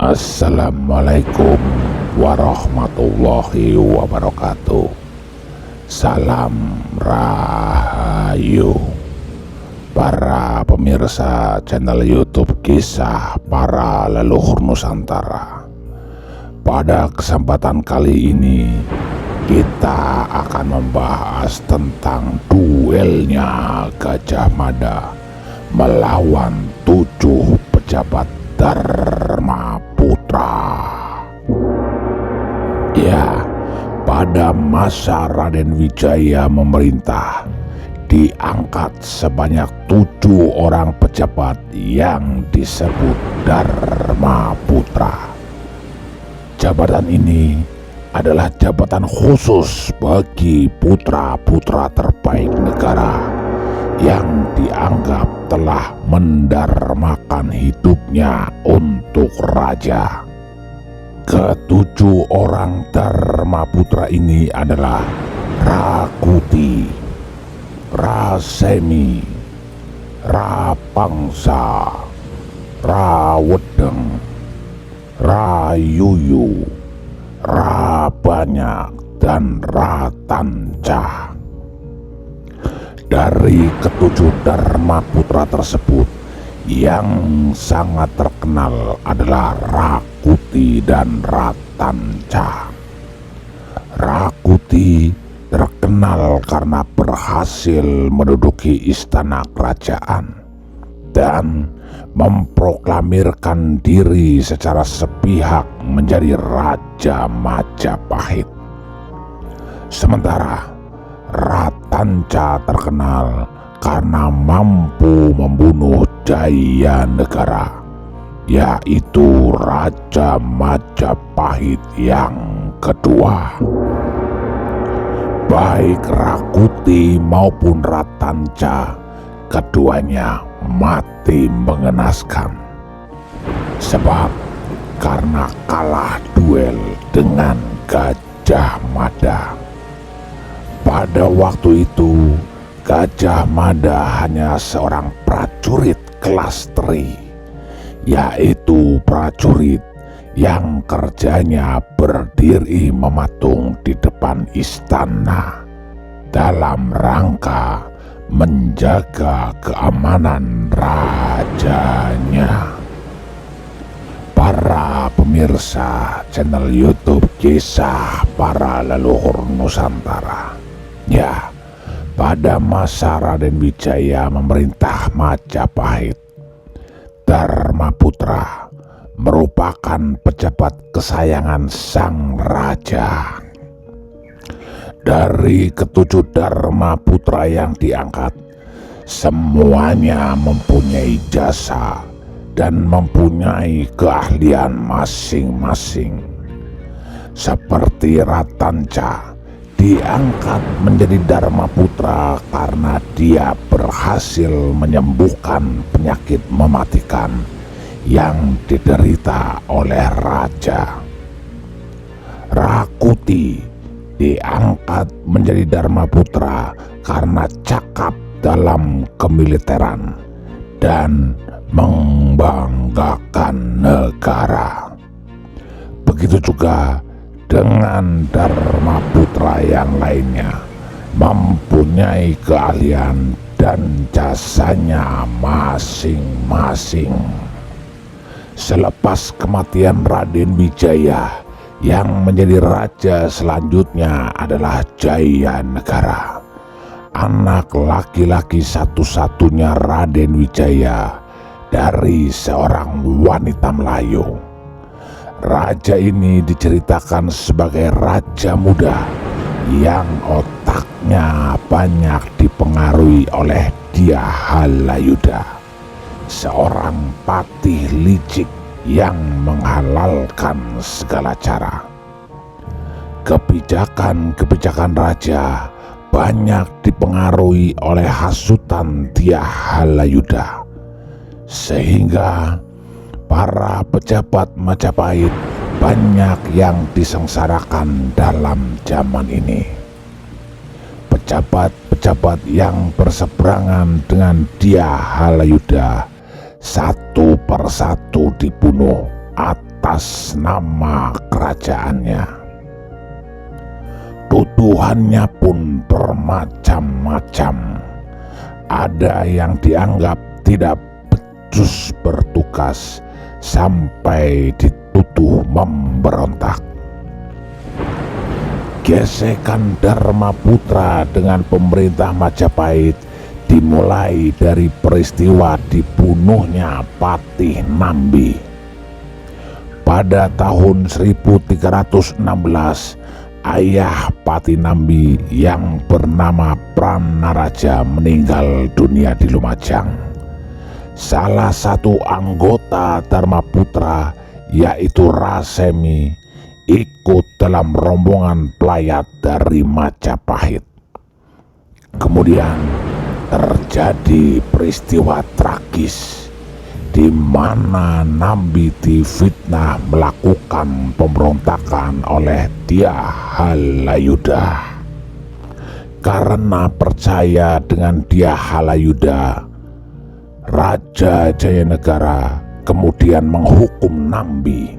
Assalamualaikum warahmatullahi wabarakatuh. Salam Rahayu para pemirsa channel YouTube Kisah Para Leluhur Nusantara. Pada kesempatan kali ini kita akan membahas tentang duelnya Gajah Mada melawan 7 pejabat Dharma Putra. Ya, pada masa Raden Wijaya memerintah, diangkat sebanyak 7 orang pejabat yang disebut Dharma Putra. Jabatan ini adalah jabatan khusus bagi putra-putra terbaik negara yang dianggap telah mendarmakan hidupnya untuk raja. Ketujuh orang Dharma Putra ini adalah Rakuti, Rasemi, Rapangsa, Rawedeng, Rayuyu, Rabanyak, dan Ratanca. Dari ketujuh Dharma Putra tersebut, yang sangat terkenal adalah Rakuti dan Ratanca. Rakuti terkenal karena berhasil menduduki istana kerajaan dan memproklamirkan diri secara sepihak menjadi Raja Majapahit. Sementara Ratanca terkenal karena mampu membunuh Jaya Negara, yaitu Raja Majapahit yang kedua. Baik Rakuti maupun Ratanca, keduanya mati mengenaskan. Sebab karena kalah duel dengan Gajah Mada. Pada waktu itu, Gajah Mada hanya seorang prajurit kelas teri, yaitu prajurit yang kerjanya berdiri mematung di depan istana dalam rangka menjaga keamanan rajanya. Para pemirsa channel YouTube Kisah Para Leluhur Nusantara, ya, pada masa Raden Wijaya memerintah Majapahit, Dharma Putra merupakan pejabat kesayangan sang raja. Dari ketujuh Dharma Putra yang diangkat, semuanya mempunyai jasa dan mempunyai keahlian masing-masing. Seperti Ratanca, diangkat menjadi Dharma Putra karena dia berhasil menyembuhkan penyakit mematikan yang diderita oleh raja. Rakuti diangkat menjadi Dharma Putra karena cakap dalam kemiliteran dan membanggakan negara. Begitu juga dengan Dharma Putra yang lainnya, mempunyai keahlian dan jasanya masing-masing. Selepas kematian Raden Wijaya, yang menjadi raja selanjutnya adalah Jaya Negara, anak laki-laki satu-satunya Raden Wijaya dari seorang wanita Melayu. Raja ini diceritakan sebagai raja muda yang otaknya banyak dipengaruhi oleh Dyah Halayudha, seorang patih licik yang menghalalkan segala cara. Kebijakan-kebijakan raja banyak dipengaruhi oleh hasutan Dyah Halayudha, sehingga para pejabat Majapahit banyak yang disengsarakan dalam zaman ini. Pejabat-pejabat yang berseberangan dengan Dyah Halayudha satu persatu dibunuh atas nama kerajaannya. Tuduhannya pun bermacam-macam. Ada yang dianggap tidak becus bertugas sampai dituduh memberontak. Gesekan Dharmaputra dengan pemerintah Majapahit dimulai dari peristiwa dibunuhnya Patih Nambi. Pada tahun 1316, ayah Patih Nambi yang bernama Pranaraja meninggal dunia di Lumajang. Salah satu anggota Dharmaputra, yaitu Rasemi, ikut dalam rombongan pelayat dari Majapahit. Kemudian terjadi peristiwa tragis di mana Nambi difitnah melakukan pemberontakan oleh Dyah Halayudha. Karena percaya dengan Dyah Halayudha, Raja Jayanegara kemudian menghukum Nambi.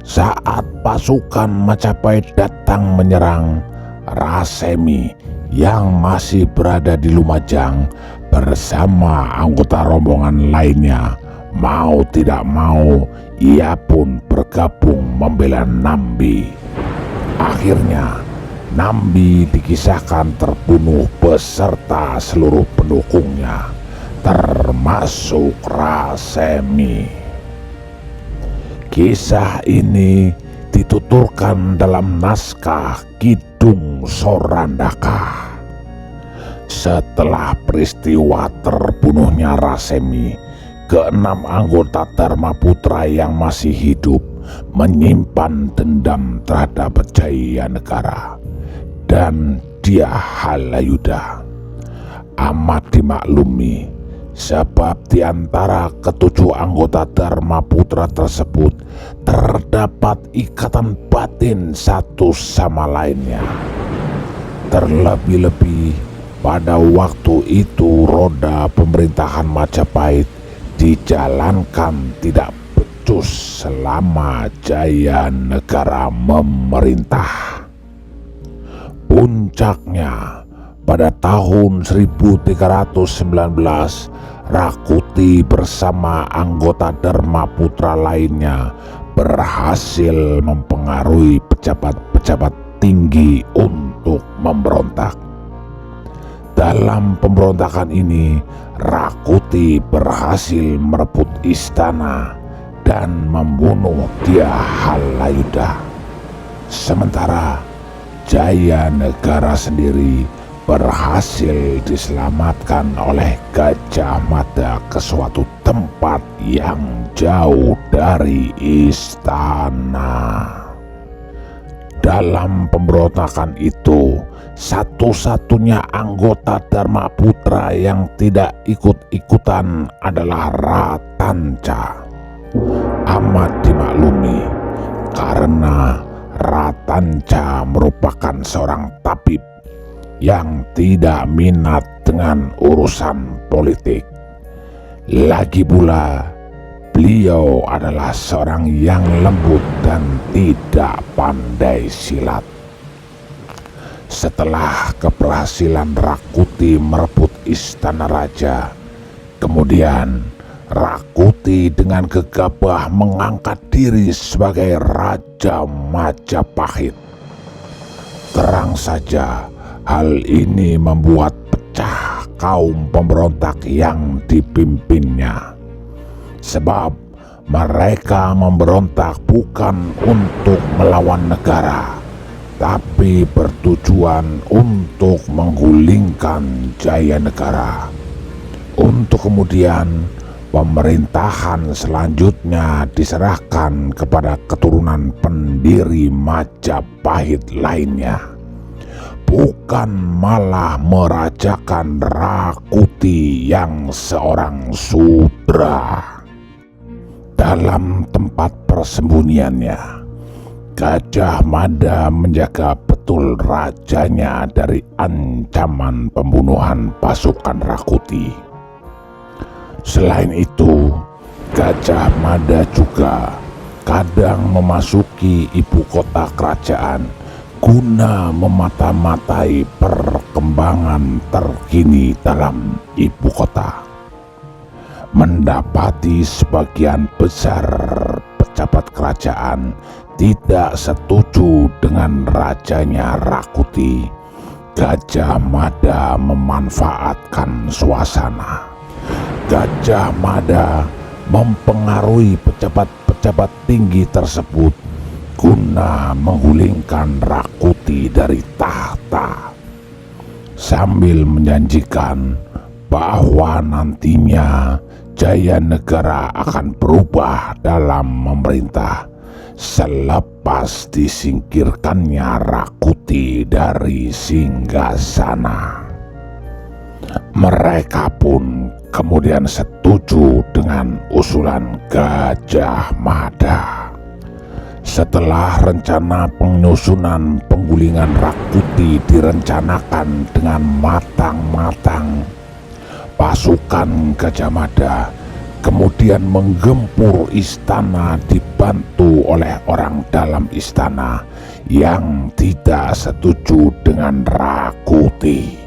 Saat pasukan Majapahit datang menyerang, Rasemi yang masih berada di Lumajang bersama anggota rombongan lainnya, mau tidak mau ia pun bergabung membela Nambi. Akhirnya Nambi dikisahkan terbunuh beserta seluruh pendukungnya, termasuk Rasemi. Kisah ini dituturkan dalam naskah Kidung Sorandaka. Setelah peristiwa terbunuhnya Rasemi, keenam anggota Dharmaputra yang masih hidup menyimpan dendam terhadap Jayanegara dan Dyah Halayudha. Amat dimaklumi, sebab di antara ketujuh anggota Dharmaputra tersebut terdapat ikatan batin satu sama lainnya. Terlebih-lebih pada waktu itu roda pemerintahan Majapahit dijalankan tidak becus selama Jayanegara memerintah. Puncaknya pada tahun 1319, Rakuti bersama anggota Dharmaputra lainnya berhasil mempengaruhi pejabat-pejabat tinggi untuk memberontak. Dalam pemberontakan ini, Rakuti berhasil merebut istana dan membunuh Dyah Halayudha. Sementara Jayanegara sendiri berhasil diselamatkan oleh Gajah Mada ke suatu tempat yang jauh dari istana. Dalam pemberontakan itu, satu-satunya anggota Dharmaputra yang tidak ikut-ikutan adalah Ratanca. Amat dimaklumi karena Ratanca merupakan seorang tabib yang tidak minat dengan urusan politik. Lagi pula, beliau adalah seorang yang lembut dan tidak pandai silat. Setelah keberhasilan Rakuti merebut istana raja, kemudian Rakuti dengan gegabah mengangkat diri sebagai Raja Majapahit. Terang saja, hal ini membuat pecah kaum pemberontak yang dipimpinnya. Sebab mereka memberontak bukan untuk melawan negara, tapi bertujuan untuk menggulingkan Jayanegara. Untuk kemudian pemerintahan selanjutnya diserahkan kepada keturunan pendiri Majapahit lainnya, bukan malah merajakan Rakuti yang seorang sudra. Dalam tempat persembunyiannya, Gajah Mada menjaga betul rajanya dari ancaman pembunuhan pasukan Rakuti. Selain itu, Gajah Mada juga terkadang memasuki ibu kota kerajaan guna memata-matai perkembangan terkini dalam ibu kota. Mendapati sebagian besar pejabat kerajaan tidak setuju dengan rajanya Rakuti, Gajah Mada memanfaatkan suasana. Gajah Mada mempengaruhi pejabat-pejabat tinggi tersebut guna menggulingkan Rakuti dari tahta, sambil menjanjikan bahwa nantinya Jayanegara akan berubah dalam memerintah selepas disingkirkannya Rakuti dari singgasana. Mereka pun kemudian setuju dengan usulan Gajah Mada. Setelah rencana penyusunan penggulingan Rakuti direncanakan dengan matang-matang, pasukan Gajah Mada kemudian menggempur istana dibantu oleh orang dalam istana yang tidak setuju dengan Rakuti.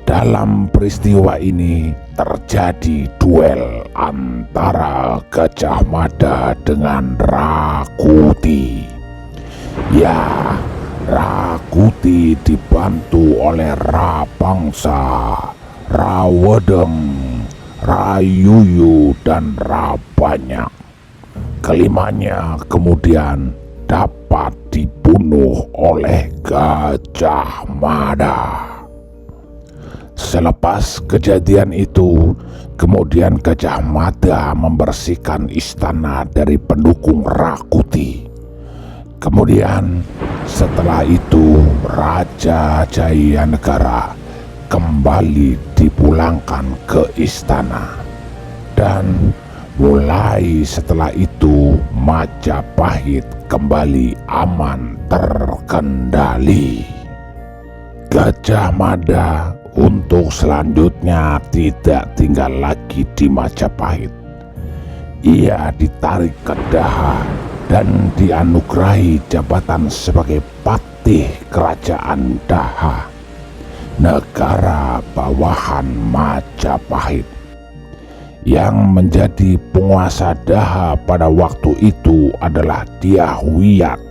Dalam peristiwa ini terjadi duel antara Gajah Mada dengan Rakuti. Ya, Rakuti dibantu oleh Rapangsa, Rawedeng, Rayuyu, dan Rabanyak. Kelimanya kemudian dapat dibunuh oleh Gajah Mada. Selepas kejadian itu, kemudian Gajah Mada membersihkan istana dari pendukung Rakuti. Kemudian setelah itu Raja Jayanegara kembali dipulangkan ke istana, dan mulai setelah itu Majapahit kembali aman terkendali. Gajah Mada untuk selanjutnya tidak tinggal lagi di Majapahit. Ia ditarik ke Daha dan dianugerahi jabatan sebagai patih kerajaan Daha, negara bawahan Majapahit. Yang menjadi penguasa Daha pada waktu itu adalah Dyahwiyat.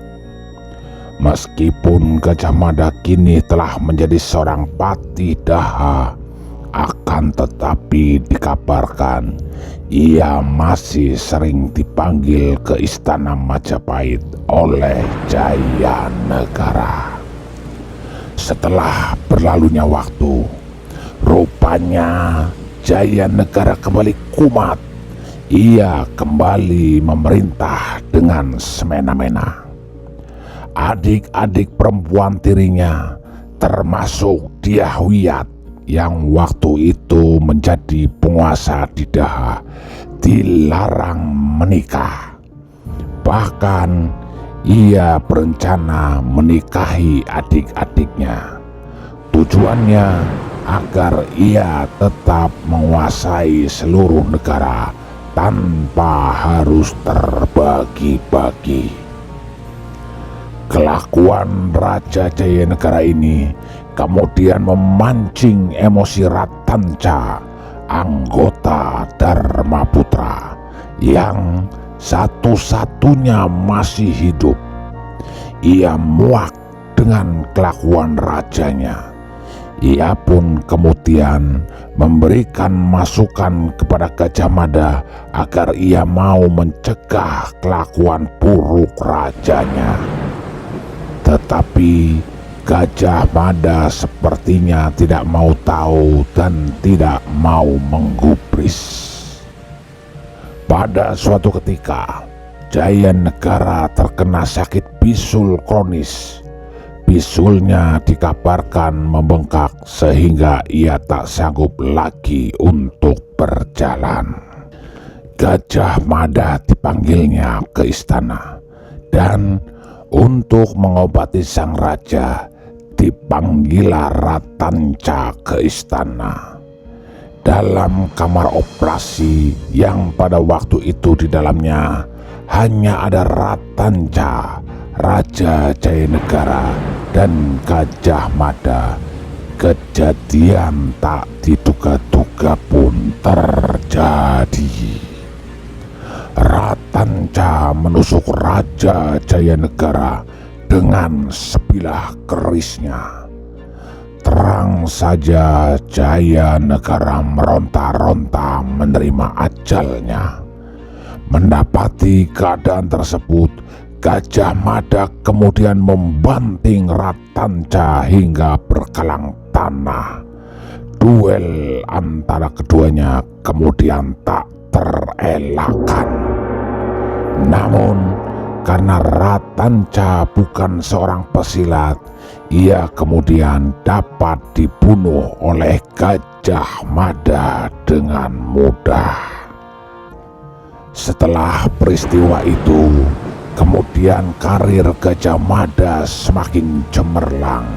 Meskipun Gajah Mada kini telah menjadi seorang patih Daha, akan tetapi dikabarkan ia masih sering dipanggil ke istana Majapahit oleh Jayanegara. Setelah berlalunya waktu, rupanya Jayanegara kembali kumat. Ia kembali memerintah dengan semena-mena. Adik-adik perempuan tirinya, termasuk Dyahwiyat yang waktu itu menjadi penguasa di Daha, dilarang menikah. Bahkan ia berencana menikahi adik-adiknya. Tujuannya agar ia tetap menguasai seluruh negara tanpa harus terbagi-bagi. Kelakuan Raja Jayanegara ini kemudian memancing emosi Ratanca, anggota Dharmaputra yang satu-satunya masih hidup. Ia muak dengan kelakuan rajanya. Ia pun kemudian memberikan masukan kepada Gajah Mada agar ia mau mencegah kelakuan buruk rajanya. Tetapi Gajah Mada sepertinya tidak mau tahu dan tidak mau menggubris. Pada suatu ketika, Jayanegara terkena sakit bisul kronis. Bisulnya dikabarkan membengkak sehingga ia tak sanggup lagi untuk berjalan. Gajah Mada dipanggilnya ke istana, dan untuk mengobati sang raja dipanggillah Ratanca ke istana. Dalam kamar operasi yang pada waktu itu di dalamnya hanya ada Ratanca, Raja Jayanegara, dan Gajah Mada, kejadian tak diduga-duga pun terjadi. Ratanca menusuk Raja Jayanegara dengan sebilah kerisnya. Terang saja Jayanegara meronta-ronta menerima ajalnya. Mendapati keadaan tersebut, Gajah Mada kemudian membanting Ratanca hingga berkelang tanah. Duel antara keduanya kemudian tak terelakkan. Namun karena Ratanca bukan seorang pesilat, ia kemudian dapat dibunuh oleh Gajah Mada dengan mudah. Setelah peristiwa itu, kemudian karir Gajah Mada semakin cemerlang.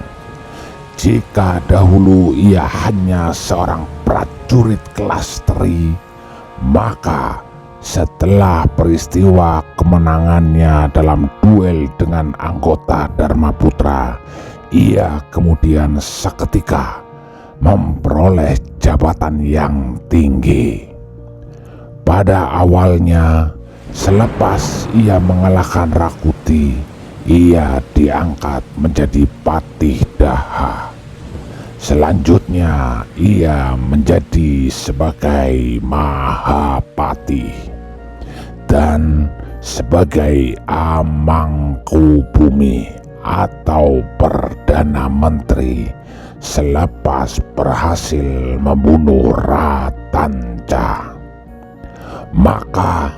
Jika dahulu ia hanya seorang prajurit kelas teri, maka setelah peristiwa kemenangannya dalam duel dengan anggota Dharmaputra, ia kemudian seketika memperoleh jabatan yang tinggi. Pada awalnya, selepas ia mengalahkan Rakuti, ia diangkat menjadi Patih Daha. Selanjutnya, ia menjadi sebagai Mahapati dan sebagai Amangkubumi atau Perdana Menteri selepas berhasil membunuh Ratanca. Maka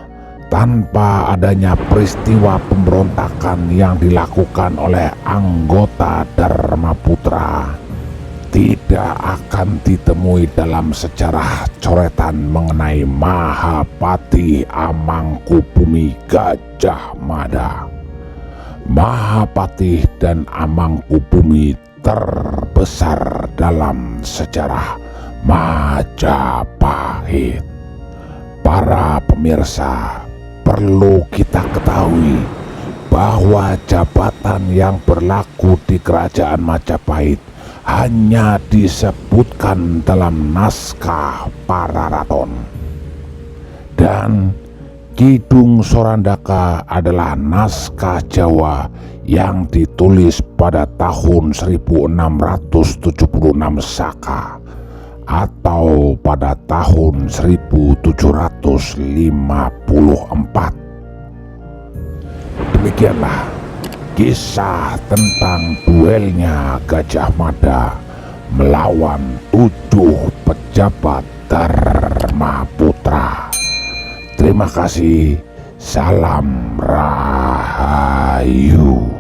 tanpa adanya peristiwa pemberontakan yang dilakukan oleh anggota Dharmaputra, tidak akan ditemui dalam sejarah coretan mengenai Mahapati Amangkubumi Gajah Mada. Mahapati dan Amangkubumi terbesar dalam sejarah Majapahit. Para pemirsa, perlu kita ketahui bahwa jabatan yang berlaku di Kerajaan Majapahit hanya disebutkan dalam naskah Pararaton. Dan Kidung Sorandaka adalah naskah Jawa yang ditulis pada tahun 1676 Saka atau pada tahun 1754. Demikianlah kisah tentang duelnya Gajah Mada melawan 7 pejabat Dharmaputra. Terima kasih. Salam Rahayu.